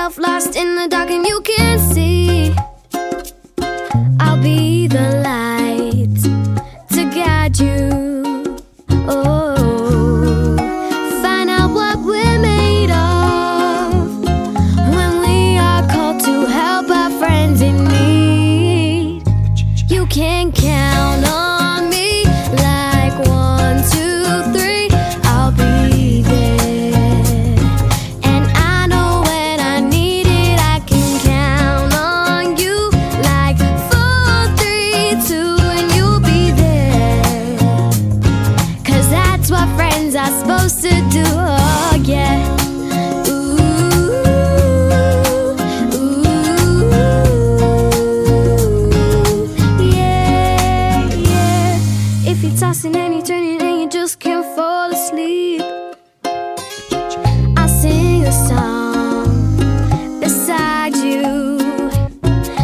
yourself lost in the dark and you can't see, I'll be the light to guide you. Oh, find out what we're made of when we are called to help our friends in need. You can count on me like 1, 2, 3, I'll be there. And I know when I need it, I can count on you like 4, 3, 2, and you'll be there. 'Cause that's what friends are supposed to do, oh yeah. If you're tossing and you're turning and you just can't fall asleep, I'll sing a song beside you.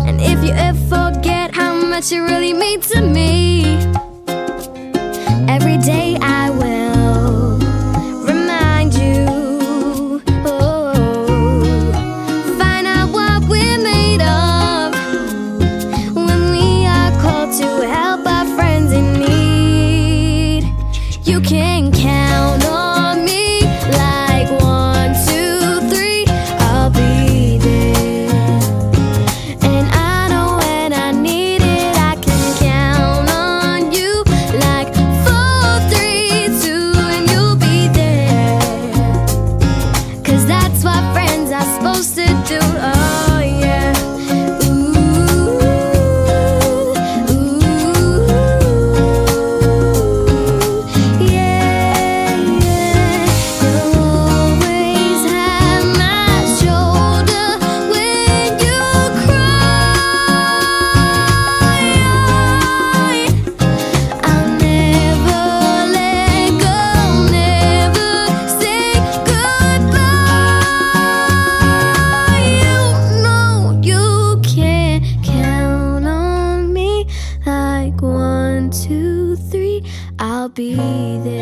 And if you ever forget how much you really mean to me, every day I will remind you. Oh, find out what we're made of when we are called to help our friends in need. You can count on me like 1, 2, 3, I'll be there. And I know when I need it, I can count on you like 4, 3, 2, and you'll be there. 'Cause that's what friends are supposed to do, oh yeah. I'll be there.